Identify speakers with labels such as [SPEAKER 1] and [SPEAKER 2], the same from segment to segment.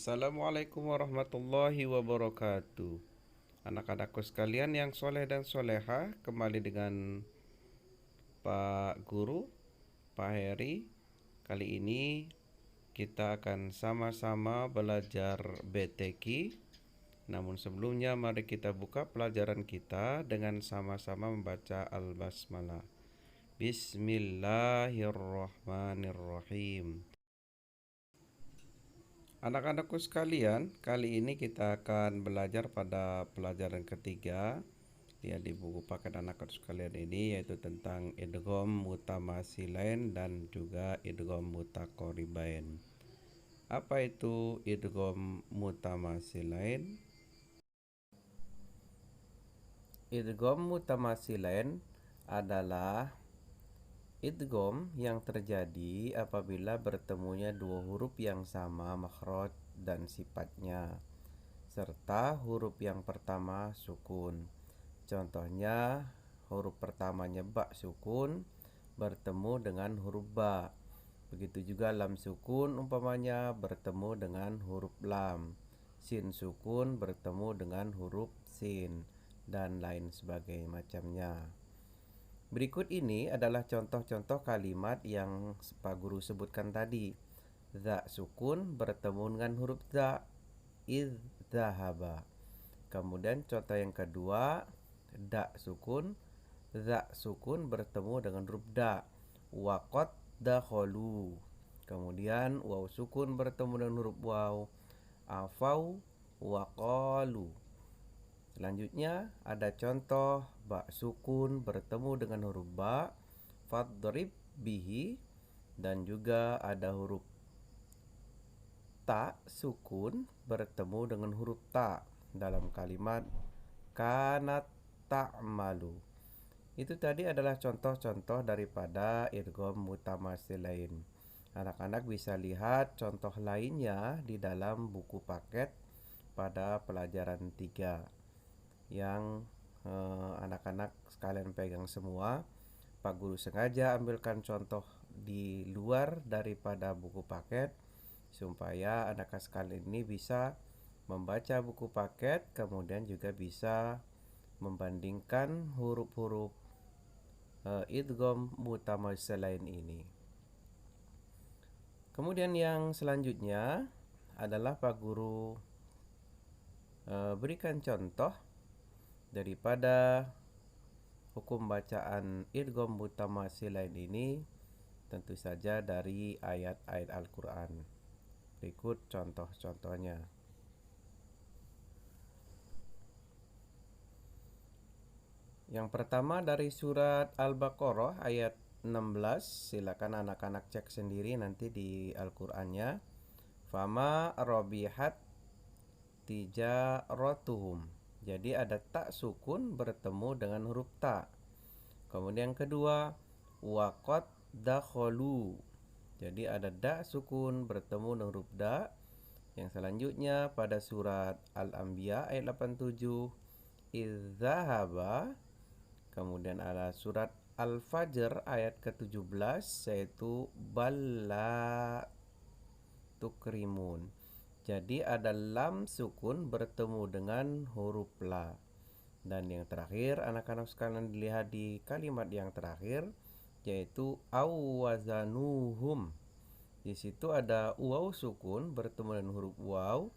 [SPEAKER 1] Assalamualaikum warahmatullahi wabarakatuh. Anak-anakku sekalian yang soleh dan soleha, kembali dengan Pak Guru, Pak Heri. Kali ini kita akan sama-sama belajar BTQ. Namun sebelumnya mari kita buka pelajaran kita dengan sama-sama membaca Al-Basmalah. Bismillahirrahmanirrahim. Anak-anakku sekalian, kali ini kita akan belajar pada pelajaran ketiga ya di buku paket anak-anak sekalian ini, yaitu tentang idgham mutamasilain dan juga idgham mutaqaribain. Apa itu idgham mutamasilain? Idgham mutamasilain adalah idgham yang terjadi apabila bertemunya dua huruf yang sama makhraj dan sifatnya, serta huruf yang pertama sukun. Contohnya, huruf pertamanya ba sukun bertemu dengan huruf ba. Begitu juga lam sukun umpamanya bertemu dengan huruf lam. Sin sukun bertemu dengan huruf sin, dan lain sebagainya macamnya. Berikut ini adalah contoh-contoh kalimat yang Pak Guru sebutkan tadi. Za sukun bertemu dengan huruf za, idzahaba. Kemudian contoh yang kedua, da sukun, za sukun bertemu dengan huruf da, waqad dakhulu. Kemudian waw sukun bertemu dengan huruf waw, afau waqalu. Selanjutnya ada contoh ba sukun bertemu dengan huruf ba, fadrib bihi, dan juga ada huruf ta sukun bertemu dengan huruf ta dalam kalimat kanat ta'malu. Itu tadi adalah contoh-contoh daripada idgham mutamasilain. Anak-anak bisa lihat contoh lainnya di dalam buku paket pada pelajaran 3 yang anak-anak sekalian pegang semua. Pak Guru sengaja ambilkan contoh di luar daripada buku paket supaya anak-anak sekalian ini bisa membaca buku paket, kemudian juga bisa membandingkan huruf-huruf idgham mutamasilain ini. Kemudian yang selanjutnya adalah Pak Guru berikan contoh daripada hukum bacaan idgham mutamasilain ini, tentu saja dari ayat-ayat Al-Quran. Berikut contoh-contohnya. Yang pertama dari surat Al-Baqarah ayat 16. Silakan anak-anak cek sendiri nanti di Al-Qur'annya. Fama robihat tijaratuhum. Jadi ada tak sukun bertemu dengan huruf ta. Kemudian yang kedua, waqad dakhulu. Jadi ada da sukun bertemu dengan huruf da. Yang selanjutnya pada surat Al-Anbiya ayat 87, idzahaba. Kemudian ada surat Al-Fajr ayat ke-17, yaitu balla tukrimun. Jadi ada lam sukun bertemu dengan huruf la. Dan yang terakhir, anak-anak sekalian dilihat di kalimat yang terakhir, yaitu awwazanuhum. Di situ ada waw sukun bertemu dengan huruf waw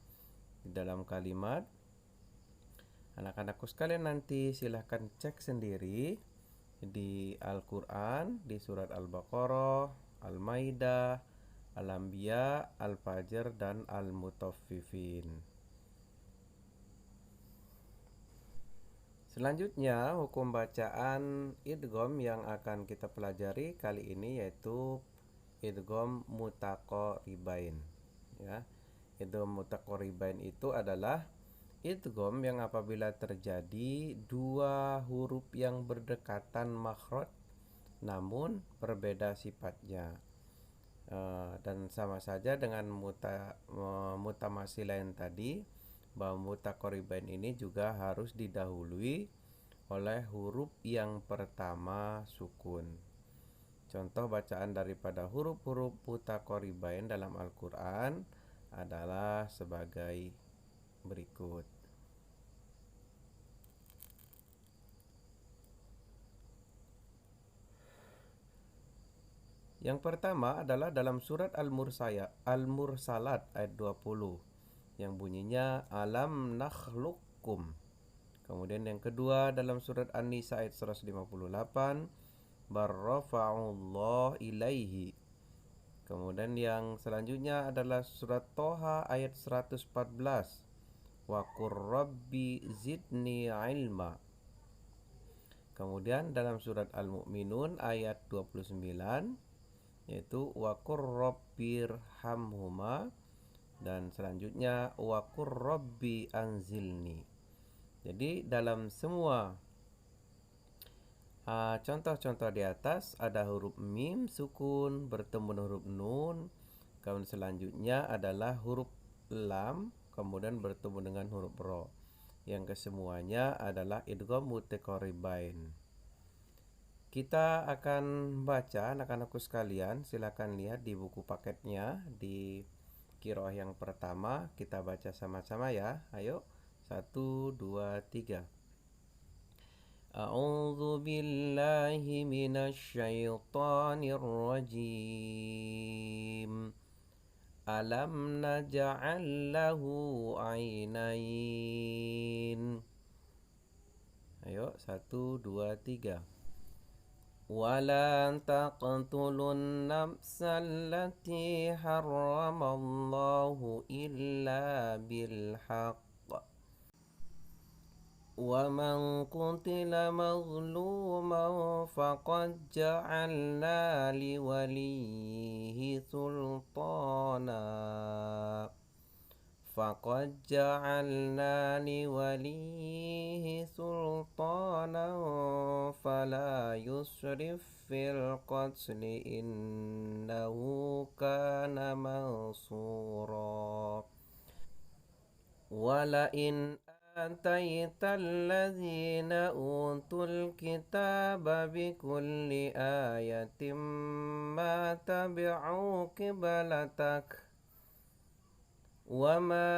[SPEAKER 1] di dalam kalimat. Anak-anakku sekalian nanti silahkan cek sendiri di Al-Quran, di surat Al-Baqarah, Al-Maidah, Al-Anbiya, Al-Fajr, dan Al-Mutaffifin. Selanjutnya hukum bacaan idgham yang akan kita pelajari kali ini yaitu idgham mutaqaribain. Ya, idgham mutaqaribain itu adalah idgham yang apabila terjadi dua huruf yang berdekatan makhraj namun berbeda sifatnya, dan sama saja dengan mutamasilain tadi, bahwa mutaqaribain ini juga harus didahului oleh huruf yang pertama sukun. Contoh bacaan daripada huruf-huruf mutaqaribain dalam Al-Quran adalah sebagai berikut. Yang pertama adalah dalam surat Al-Mursalat ayat 20 yang bunyinya alam nakhluqkum. Kemudian yang kedua dalam surat An-Nisa ayat 158 barrafa'ullah ilaihi. Kemudian yang selanjutnya adalah surat Toha ayat 114 wa qur rabbi zidni ilma. Kemudian dalam surat Al-Mu'minun ayat 29 yaitu wa qur rabbirhamhuma, dan selanjutnya wa qur rabbi anzilni. Jadi dalam semua contoh-contoh di atas ada huruf mim sukun bertemu dengan huruf nun, kemudian selanjutnya adalah huruf lam kemudian bertemu dengan huruf ro. Yang kesemuanya adalah idgham mutaqaribain. Kita akan baca, anak-anakku sekalian, silakan lihat di buku paketnya di qiraah yang pertama. Kita baca sama-sama ya. Ayo, 1, 2, 3. A'udzu billahi minasyaitonir rajim. Alam naj'al lahu 'ainain. Ayo, 1, 2, 3. ولا تقتلوا النفس التي حرم الله إلا بالحق ومن قتل مظلوما فقد جعلنا لوليه سلطانا فلا يسرف في القتل إنه كان منصورا ولئن آتيت الذين أوتوا الكتاب بكل آية ما تبعوا قبلتك وما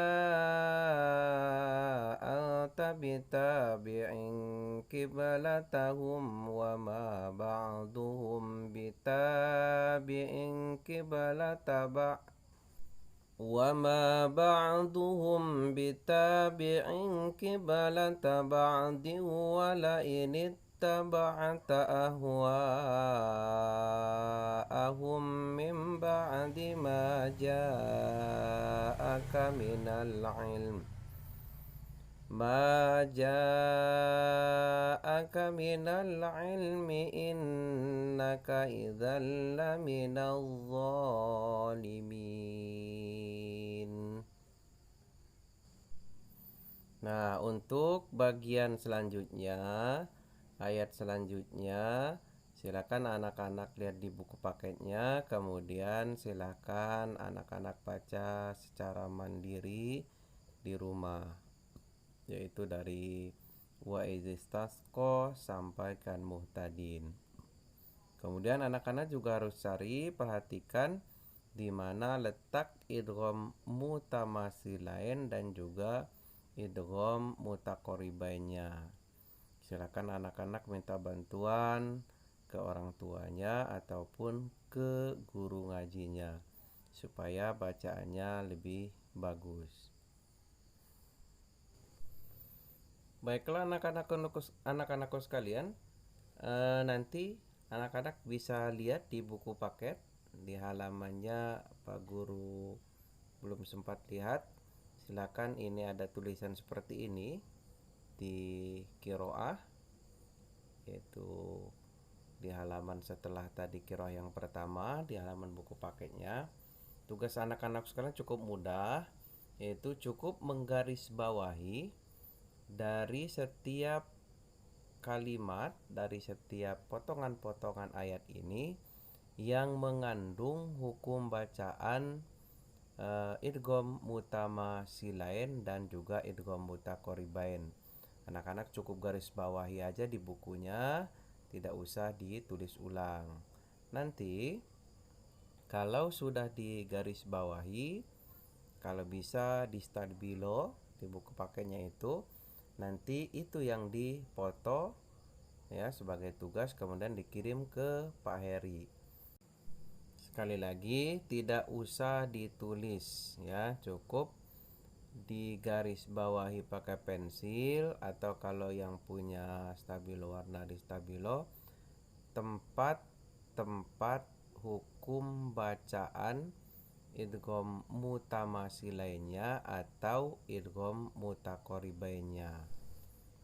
[SPEAKER 1] أنت بتابع قبلتهم وما بعضهم بتابع قبلة بعض ولئن اتبعت أهواءهم من بعد ما جاءك من العلم إنك إذا لمن الظالمين. Nah, untuk bagian selanjutnya, ayat selanjutnya, silakan anak-anak lihat di buku paketnya, kemudian silakan anak-anak baca secara mandiri di rumah, yaitu dari wa izistasqa sampai kan muhtadin. Kemudian anak-anak juga harus perhatikan di mana letak idgham mutamasilain dan juga idgham mutaqaribainnya. Silakan anak-anak minta bantuan ke orang tuanya ataupun ke guru ngajinya supaya bacaannya lebih bagus. Baiklah anak-anakku sekalian, nanti anak-anak bisa lihat di buku paket di halamannya Pak Guru belum sempat lihat. Silakan, ini ada tulisan seperti ini di qiraah, yaitu di halaman setelah tadi qiraah yang pertama di halaman buku paketnya. Tugas anak-anak sekalian cukup mudah, yaitu cukup menggarisbawahi dari setiap kalimat, dari setiap potongan-potongan ayat ini yang mengandung hukum bacaan idgham mutamasilain dan juga idgham mutaqaribain. Anak-anak cukup garis bawahi aja di bukunya, tidak usah ditulis ulang. Nanti kalau sudah digaris bawahi, Kalau bisa di stabilo di buku paketnya itu, nanti itu yang dipoto ya sebagai tugas, kemudian dikirim ke Pak Heri. Sekali lagi, tidak usah ditulis ya, cukup digaris bawahi pakai pensil, atau kalau yang punya stabilo warna di stabilo tempat-tempat hukum bacaan idgham mutamasi lainnya atau idgham mutaqaribainnya.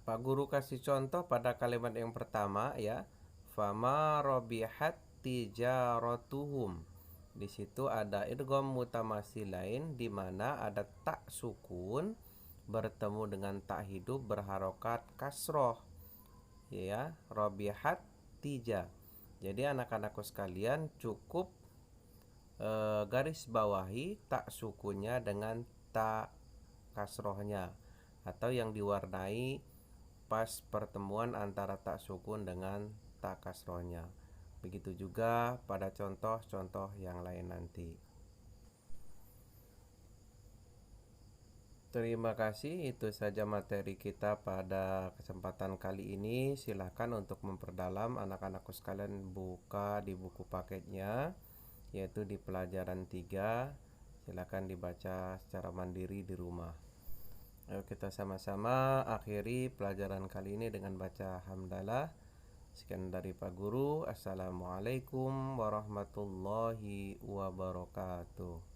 [SPEAKER 1] Pak Guru kasih contoh pada kalimat yang pertama ya. Fama robihat tijaratuhum. Di situ ada idgham mutamasilain di mana ada tak sukun bertemu dengan tak hidup berharokat kasroh. Ya, robihat tija. Jadi anak-anakku sekalian cukup garis bawahi tak sukunnya dengan tak kasrohnya, atau yang diwarnai pas pertemuan antara tak sukun dengan tak kasrohnya. Begitu juga pada contoh-contoh yang lain nanti. Terima kasih, itu saja materi kita pada kesempatan kali ini. Silahkan untuk memperdalam, anak-anakku sekalian buka di buku paketnya, yaitu di pelajaran 3. Silahkan dibaca secara mandiri di rumah. Ayo kita sama-sama akhiri pelajaran kali ini dengan baca hamdalah. Sekian dari Pak Guru. Assalamualaikum warahmatullahi wabarakatuh.